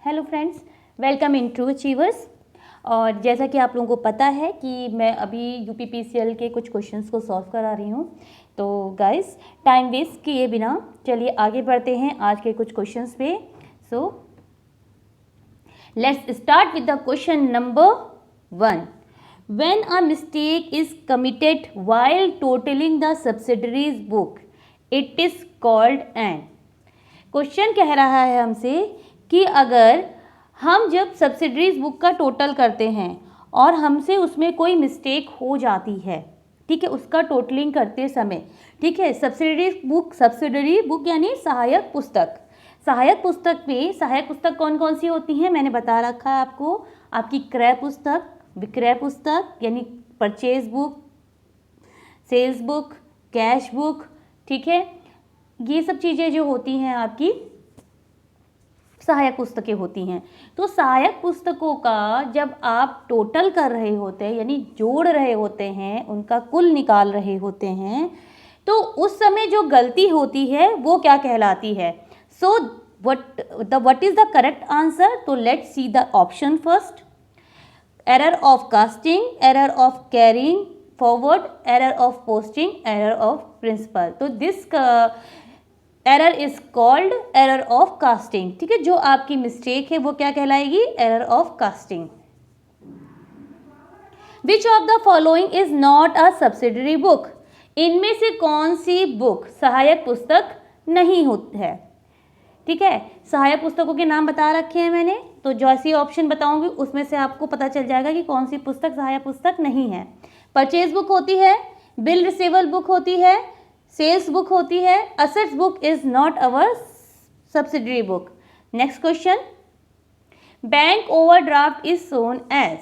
Hello friends, welcome in true achievers. और जैसा कि आप लोगों को पता है कि मैं अभी यूपीपीसीएल के कुछ क्वेश्चंस को सॉल्व करा रही हूँ। तो गाइस, टाइम वेस्ट किए बिना चलिए आगे बढ़ते हैं आज के कुछ क्वेश्चंस पे। So let's start with the question number 1। When a mistake is committed while totalling the subsidiaries book it is called an. Question कह रहा है हमसे कि अगर हम जब सब्सिडरीज बुक का टोटल करते हैं और हमसे उसमें कोई मिस्टेक हो जाती है, ठीक है, उसका टोटलिंग करते समय, ठीक है, सब्सिडरी बुक यानी सहायक पुस्तक। सहायक पुस्तक में सहायक पुस्तक कौन कौन सी होती हैं मैंने बता रखा है आपको। आपकी क्रय पुस्तक, विक्रय पुस्तक यानी purchase book, sales book, cash book, ठीक है, ये सब चीज़ें जो होती हैं आपकी सहायक पुस्तकें होती हैं। तो सहायक पुस्तकों का जब आप टोटल कर रहे होते हैं यानी जोड़ रहे होते हैं, उनका कुल निकाल रहे होते हैं, तो उस समय जो गलती होती है वो क्या कहलाती है। So what is the correct answer. तो let's see the option first. Error of casting, error of carrying forward, error of posting, error of principle. तो this error is called error of casting. ठीक है, जो आपकी mistake है वो क्या कहलाएगी, error of casting. Which of the following is not a subsidiary book. इनमें से कौन सी बुक सहायक पुस्तक नहीं होती है। ठीक है, सहायक पुस्तकों के नाम बता रखे हैं मैंने, तो जैसी ऑप्शन बताऊंगी उसमें से आपको पता चल जाएगा कि कौन सी पुस्तक सहायक पुस्तक नहीं है। परचेज बुक होती है, बिल रिसीवेबल बुक होती है, सेल्स बुक होती है, assets book is not our subsidiary book. Next question, bank overdraft is shown as.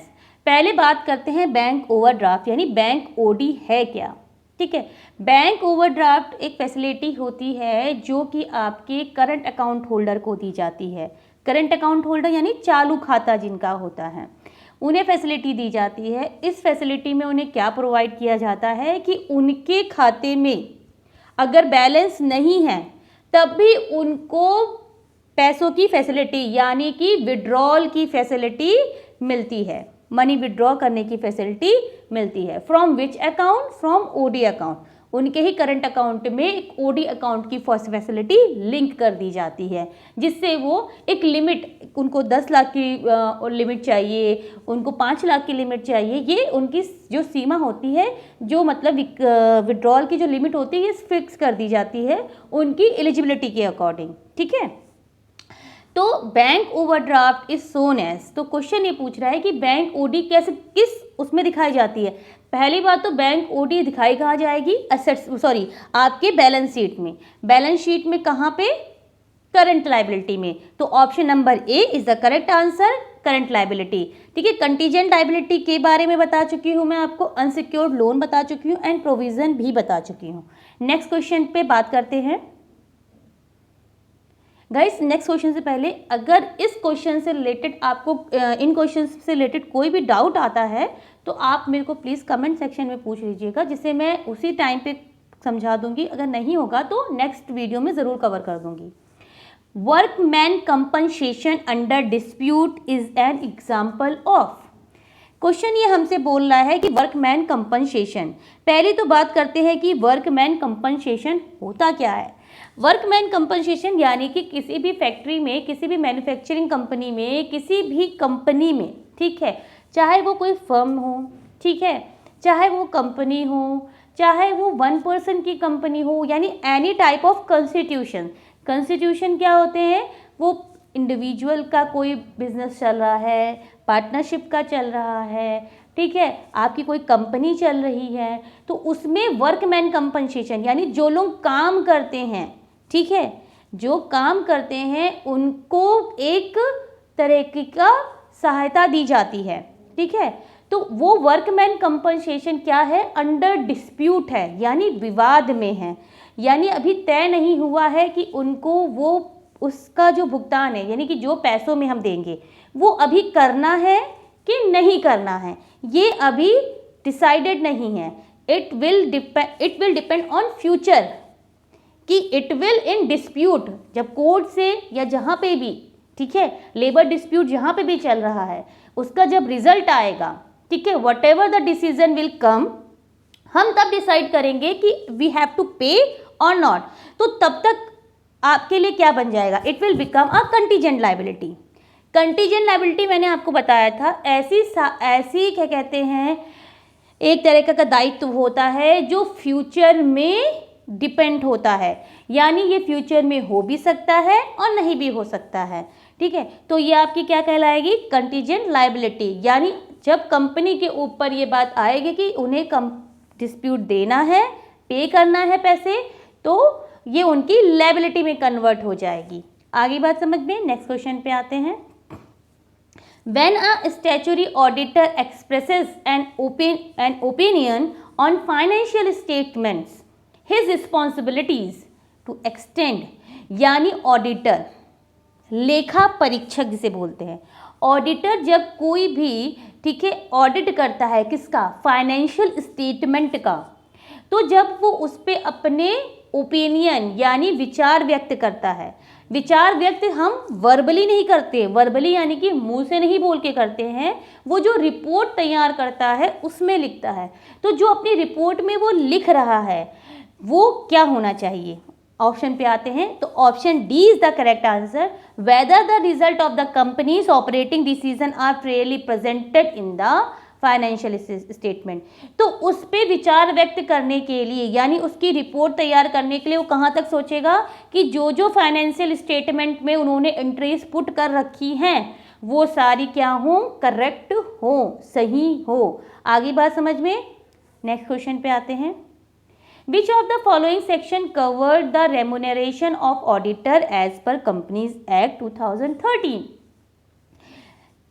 पहले बात करते हैं बैंक ओवरड्राफ्ट यानी बैंक ओडी है क्या। ठीक है, बैंक ओवरड्राफ्ट एक फैसिलिटी होती है जो कि आपके करंट अकाउंट होल्डर को दी जाती है। करंट अकाउंट होल्डर यानी चालू खाता जिनका होता है, उन्हें फैसिलिटी दी जाती है। इस फैसिलिटी में उन्हें क्या प्रोवाइड किया जाता है कि उनके खाते में अगर बैलेंस नहीं है तब भी उनको पैसों की फैसिलिटी यानी कि विड्रॉल की फैसिलिटी मिलती है, मनी विड्रॉ करने की फैसिलिटी मिलती है। From which account, from OD account. उनके ही करंट अकाउंट में एक ओडी अकाउंट की फैसिलिटी लिंक कर दी जाती है, जिससे वो एक लिमिट, उनको 10 लाख की लिमिट चाहिए, उनको 5 लाख की लिमिट चाहिए, ये उनकी जो सीमा होती है, जो मतलब विड्रॉल की जो लिमिट होती है, ये फिक्स कर दी जाती है उनकी एलिजिबिलिटी के अकॉर्डिंग। ठीक है, तो bank overdraft is shown as. तो क्वेश्चन ये पूछ रहा है कि बैंक ओडी कैसे, किस उसमें दिखाई जाती है। पहली बात तो बैंक ओडी दिखाई कहाँ जाएगी, आपके बैलेंस शीट में। बैलेंस शीट में कहाँ पे, करंट लाइबिलिटी में। तो option number A is the correct answer, current liability. ठीक है, कंटीजेंट लाइबिलिटी के बारे में बता चुकी हूँ मैं आपको, अनसिक्योर्ड लोन बता चुकी हूँ एंड प्रोविजन भी बता चुकी हूँ। नेक्स्ट क्वेश्चन पे बात करते हैं गाइस। नेक्स्ट क्वेश्चन से पहले अगर इस क्वेश्चन से रिलेटेड आपको इन क्वेश्चन से रिलेटेड कोई भी डाउट आता है तो आप मेरे को प्लीज़ कमेंट सेक्शन में पूछ लीजिएगा, जिससे मैं उसी टाइम पे समझा दूंगी। अगर नहीं होगा तो नेक्स्ट वीडियो में ज़रूर कवर कर दूंगी। Workman compensation under dispute is an example of. Question ये हमसे बोल रहा है कि वर्कमैन कंपनसेशन। पहले तो बात करते हैं कि वर्कमैन कंपनसेशन होता क्या है। वर्कमैन कंपनसेशन यानी कि किसी भी फैक्ट्री में, किसी भी मैन्युफैक्चरिंग कंपनी में, किसी भी कंपनी में, ठीक है, चाहे वो कोई फर्म हो, ठीक है, चाहे वो कंपनी हो, चाहे वो 1 पर्सन की कंपनी हो, यानी any type of constitution. Constitution क्या होते हैं, वो इंडिविजुअल का कोई बिजनेस चल रहा है, पार्टनरशिप का चल रहा है, ठीक है, आपकी कोई कंपनी चल रही है, तो उसमें वर्कमैन कंपनसेशन यानी जो लोग काम करते हैं, ठीक है, जो काम करते हैं उनको एक तरीके का सहायता दी जाती है। ठीक है, तो वो वर्कमैन कंपनसेशन क्या है, अंडर डिस्प्यूट है यानी विवाद में है, यानी अभी तय नहीं हुआ है कि उनको वो उसका जो भुगतान है यानी कि जो पैसों में हम देंगे वो अभी करना है कि नहीं करना है, ये अभी डिसाइडेड नहीं है। It will depend on future कि इट विल इन डिस्प्यूट, जब कोर्ट से या जहाँ पे भी, ठीक है, लेबर डिस्प्यूट जहाँ पे भी चल रहा है उसका जब रिजल्ट आएगा, ठीक है, whatever the decision will come, हम तब डिसाइड करेंगे कि वी हैव टू पे और नॉट। तो तब तक आपके लिए क्या बन जाएगा, it will become a contingent liability. Contingent liability मैंने आपको बताया था, ऐसी क्या कहते हैं, एक तरह का दायित्व होता है जो फ्यूचर में डिपेंड होता है, यानी ये फ्यूचर में हो भी सकता है और नहीं भी हो सकता है, ठीक है। तो ये आपकी क्या कहलाएगी, कंटीजेंट लायबिलिटी। यानी जब कंपनी के ऊपर ये बात आएगी कि उन्हें डिस्प्यूट देना है, पे करना है पैसे, तो ये उनकी लायबिलिटी में कन्वर्ट हो जाएगी। आगे बात समझ में, नेक्स्ट क्वेश्चन पे आते हैं। When a statutory auditor expresses an opinion on financial statements, his responsibilities to extend, यानी ऑडिटर, लेखा परीक्षक जिसे बोलते हैं, ऑडिटर जब कोई भी, ठीक है, ऑडिट करता है किसका, फाइनेंशियल स्टेटमेंट का, तो जब वो उस पर अपने ओपिनियन यानी विचार व्यक्त करता है, विचार व्यक्त हम वर्बली नहीं करते, वर्बली यानी कि मुंह से नहीं बोल के करते हैं, वो जो रिपोर्ट तैयार करता है उसमें लिखता है। तो जो अपनी रिपोर्ट में वो लिख रहा है वो क्या होना चाहिए, ऑप्शन पे आते हैं। तो option D is the correct answer, whether the result of the company's operating decision are fairly presented in the financial statement. तो उस पे विचार व्यक्त करने के लिए यानी उसकी रिपोर्ट तैयार करने के लिए वो कहाँ तक सोचेगा कि जो जो फाइनेंशियल स्टेटमेंट में उन्होंने एंट्रीज पुट कर रखी हैं वो सारी क्या हो, करेक्ट हो, सही हो। आगे बात समझ में, नेक्स्ट क्वेश्चन पे आते हैं। Which of the following section covered the remuneration of auditor as per Companies Act 2013?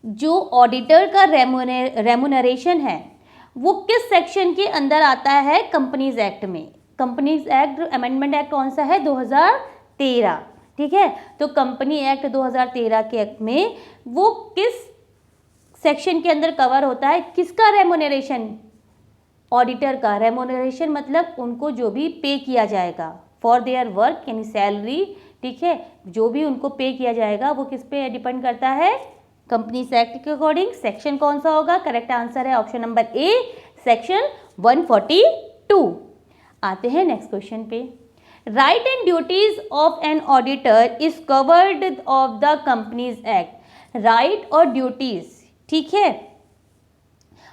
जो ऑडिटर का रेमुनरेशन है वो किस सेक्शन के अंदर आता है कंपनीज एक्ट में। कंपनीज एक्ट अमेंडमेंट एक्ट कौन सा है, 2013, ठीक है। तो कंपनी एक्ट 2013 के एक्ट में वो किस सेक्शन के अंदर कवर होता है, किसका रेमुनरेशन, ऑडिटर का। रेमुनरेशन मतलब उनको जो भी पे किया जाएगा फॉर देयर वर्क यानी सैलरी, ठीक है, जो भी उनको पे किया जाएगा वो किस पे डिपेंड करता है, कंपनीज एक्ट के अकॉर्डिंग। सेक्शन कौन सा होगा, करेक्ट आंसर है ऑप्शन नंबर ए, सेक्शन 142। आते हैं नेक्स्ट क्वेश्चन पे। Right and duties of an auditor is covered of the companies act. Right और ड्यूटीज, ठीक है,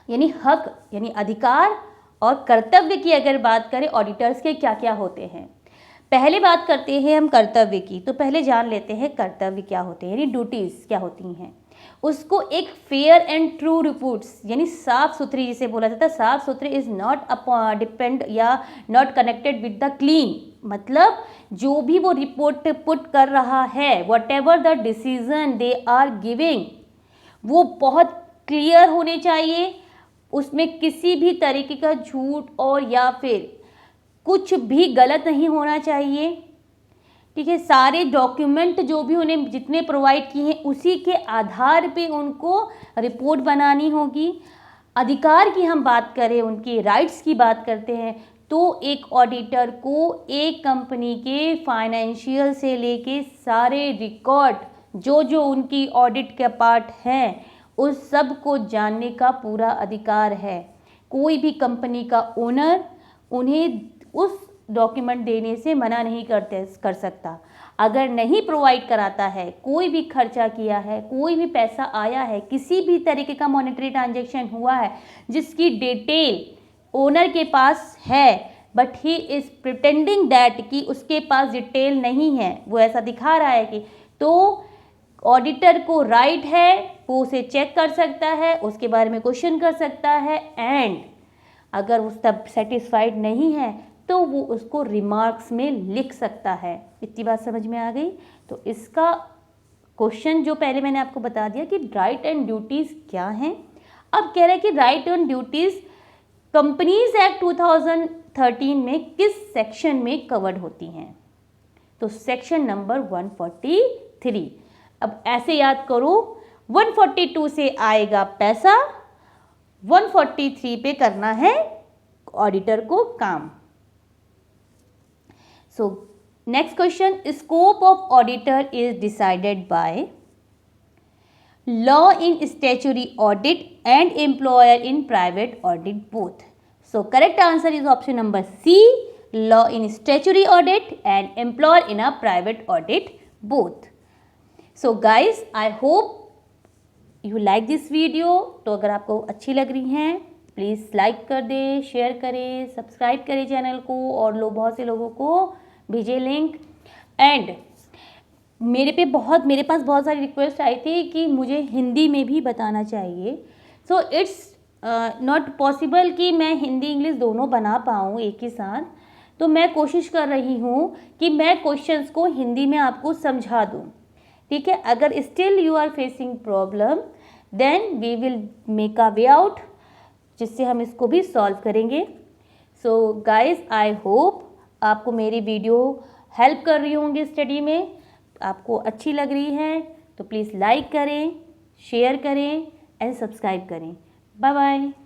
यानी हक यानी अधिकार और कर्तव्य की अगर बात करें ऑडिटर्स के क्या क्या होते हैं। पहले बात करते हैं हम कर्तव्य की, तो पहले जान लेते हैं कर्तव्य क्या होते हैं यानी ड्यूटीज क्या होती हैं। उसको एक फेयर एंड ट्रू रिपोर्ट्स यानी साफ सुथरी जिसे बोला जाता है, साफ सुथरी इज नॉट डिपेंड या not connected with the clean, मतलब जो भी वो रिपोर्ट पुट कर रहा है, whatever the decision they are giving, वो बहुत क्लियर होने चाहिए, उसमें किसी भी तरीके का झूठ और या फिर कुछ भी गलत नहीं होना चाहिए, ठीक है। सारे डॉक्यूमेंट जो भी उन्हें जितने प्रोवाइड किए हैं उसी के आधार पे उनको रिपोर्ट बनानी होगी। अधिकार की हम बात करें, उनके राइट्स की बात करते हैं, तो एक ऑडिटर को एक कंपनी के फाइनेंशियल से लेके सारे रिकॉर्ड जो जो उनकी ऑडिट के पार्ट हैं उस सब को जानने का पूरा अधिकार है। कोई भी कंपनी का ओनर उन्हें उस डॉक्यूमेंट देने से मना नहीं कर सकता। अगर नहीं प्रोवाइड कराता है, कोई भी खर्चा किया है, कोई भी पैसा आया है, किसी भी तरीके का मॉनेटरी ट्रांजैक्शन हुआ है जिसकी डिटेल ओनर के पास है but he is pretending that कि उसके पास डिटेल नहीं है, वो ऐसा दिखा रहा है कि, तो ऑडिटर को राइट है, वो उसे चेक कर सकता है, उसके बारे में क्वेश्चन कर सकता है, एंड अगर उस तब सेटिस्फाइड नहीं है तो वो उसको रिमार्क्स में लिख सकता है। इतनी बात समझ में आ गई। तो इसका क्वेश्चन जो पहले मैंने आपको बता दिया कि राइट एंड ड्यूटीज़ क्या हैं। अब कह रहे हैं कि right and duties companies act 2013 में किस सेक्शन में कवर्ड होती हैं, तो सेक्शन नंबर 143। अब ऐसे याद करो, 142 से आएगा पैसा, 143 पे करना है ऑडिटर को काम। So next question, scope of auditor is decided by, law in statutory audit and employer in private audit both. So correct answer is option number C, law in statutory audit and employer in a private audit both. So guys, I hope you like this video. तो अगर आपको अच्छी लग रही हैं please like कर दें, share करें, सब्सक्राइब करें चैनल को और बहुत से लोगों को भेजें लिंक। एंड मेरे पास बहुत सारी रिक्वेस्ट आई थी कि मुझे हिंदी में भी बताना चाहिए। सो इट्स नॉट पॉसिबल कि मैं हिंदी इंग्लिश दोनों बना पाऊँ एक ही साथ। तो मैं कोशिश कर रही हूँ कि मैं क्वेश्चंस को हिंदी में आपको समझा दूँ, ठीक है। अगर still you are facing problem then we will make a way out, जिससे हम इसको भी सॉल्व करेंगे। सो गाइज, आई होप आपको मेरी वीडियो हेल्प कर रही होंगी स्टडी में, आपको अच्छी लग रही है तो प्लीज़ लाइक करें, शेयर करें एंड सब्सक्राइब करें। Bye bye.